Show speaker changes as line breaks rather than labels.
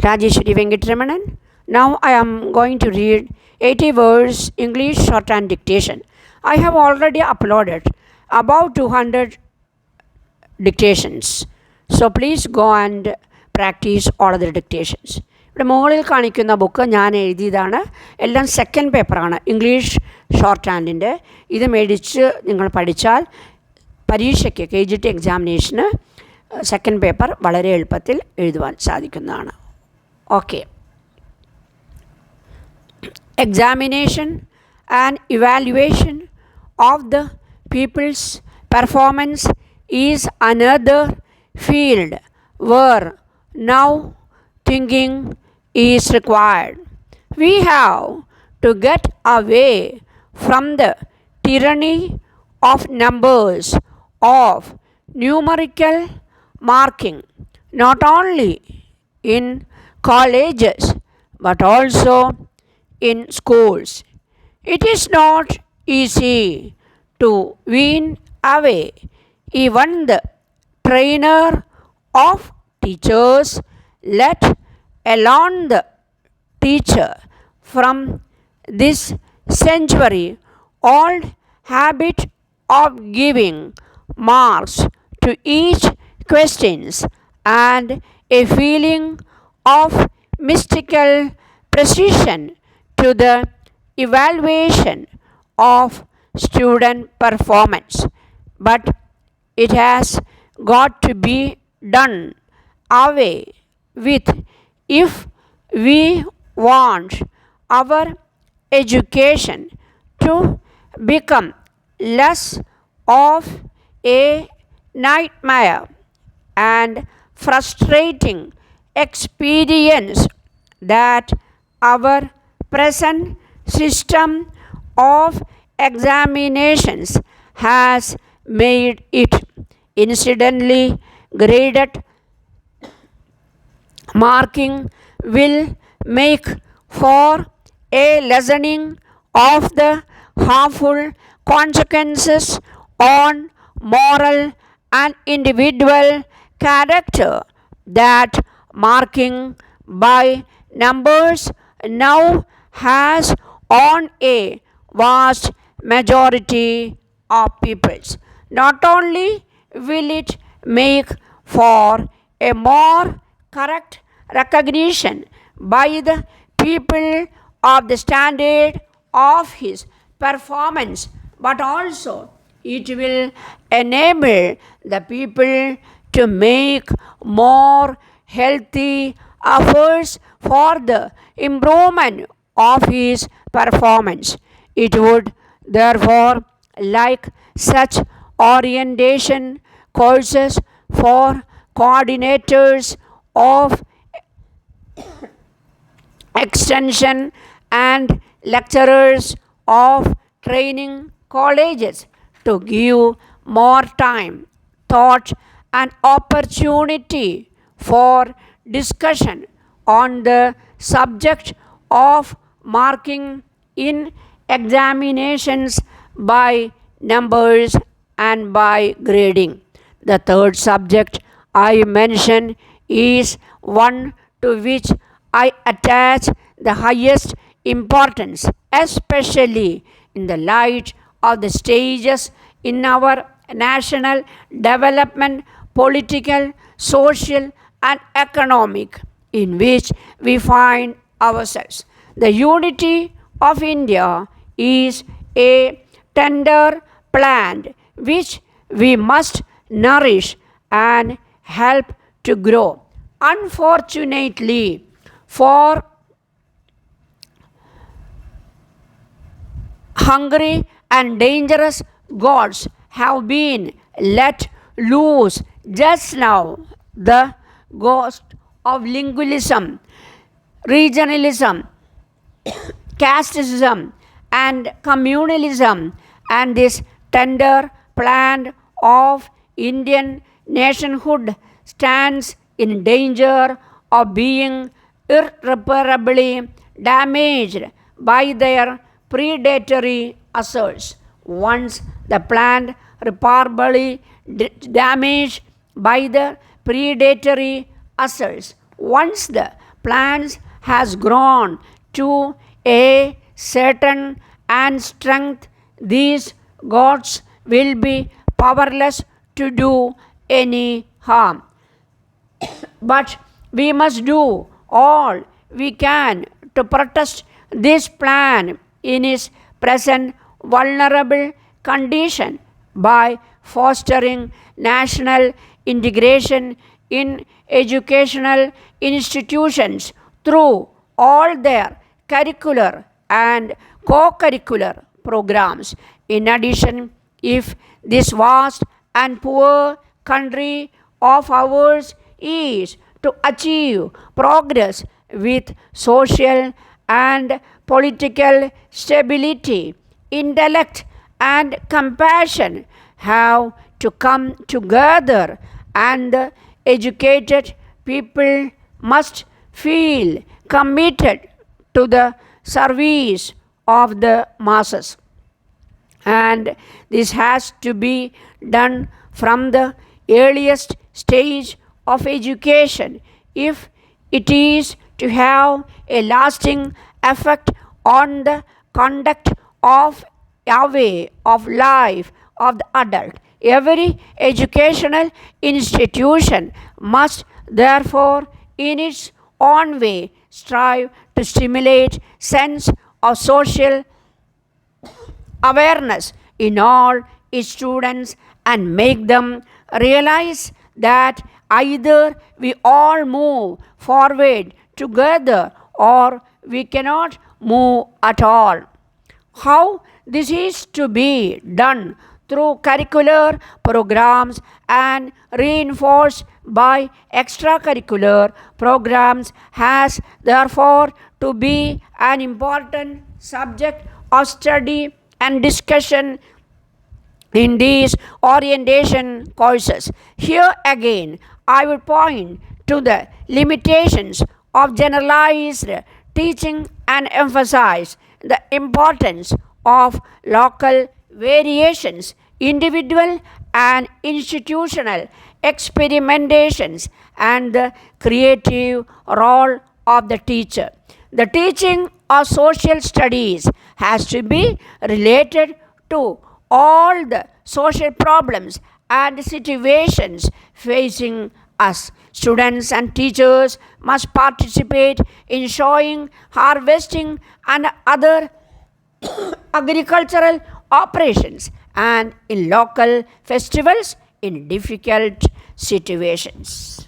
Rajeshwari Venkatramanan. Now I am going to read 80 words English Shorthand Dictation. I have already uploaded about 200 dictations. So please go and practice all of the dictations. ഇവിടെ മുകളിൽ കാണിക്കുന്ന book ഞാൻ എഴുതിയതാണ്. എല്ലാം second പേപ്പറാണ്, English short ഹാൻഡിൻ്റെ. ഇത് മേടിച്ച് നിങ്ങൾ പഠിച്ചാൽ പരീക്ഷയ്ക്ക് KGT എക്സാമിനേഷന് സെക്കൻഡ് പേപ്പർ വളരെ എളുപ്പത്തിൽ എഴുതുവാൻ സാധിക്കുന്നതാണ്. Okay. Examination and evaluation of the people's performance is another field where now thinking is required. We have to get away from the tyranny of numbers, of numerical marking, not only in colleges but also in schools. It is not easy to wean away even the trainer of teachers, let alone the teacher, from this century-old habit of giving marks to each questions and a feeling of mystical precision to the evaluation of student performance. But it has got to be done away with if we want our education to become less of a nightmare and frustrating experience that our present system of examinations has made it. Incidentally, graded marking will make for a lessening of the harmful consequences on moral and individual character that marking by numbers now has on a vast majority of peoples. Not only will it make for a more correct recognition by the people of the standard of his performance, but also it will enable the people to make more healthy efforts for the improvement of his performance. It would therefore like such orientation courses for coordinators of extension and lecturers of training colleges to give more time, thought and opportunity for discussion on the subject of marking in examinations by numbers and by grading. The third subject I mention is one to which I attach the highest importance, especially in the light of the stages in our national development, political, social and economic, in which we find ourselves. The unity of India is a tender plant which we must nourish and help to grow. Unfortunately, for hungry and dangerous gods have been let loose just now, the ghost of lingualism, regionalism, casteism and communalism, and this tender plant of Indian nationhood stands in danger of being irreparably damaged by their predatory assaults. Once the plant irreparably damaged by the predatory assaults, once the plants has grown to a certain and strength, these gods will be powerless to do any harm. But we must do all we can to protest this plan in its present vulnerable condition by fostering national integration in educational institutions through all their curricular and co-curricular programs. In addition, if this vast and poor country of ours is to achieve progress with social and political stability, intellect and compassion have to come together, and the educated people must feel committed to the service of the masses. And this has to be done from the earliest stage of education if it is to have a lasting effect on the conduct of a way of life of the adult. Every educational institution must therefore in its own way strive to stimulate sense of social awareness in all its students and make them realize that either we all move forward together or we cannot move at all. How this is to be done through curricular programs and reinforced by extracurricular programs has therefore to be an important subject of study and discussion in these orientation courses. Here again, I will point to the limitations of generalized teaching and emphasize the importance of local variations, individual and institutional experimentations, and the creative role of the teacher. The teaching of social studies has to be related to all the social problems and situations facing us. Students and teachers must participate in sowing, harvesting, and other agricultural operations and in local festivals in difficult situations.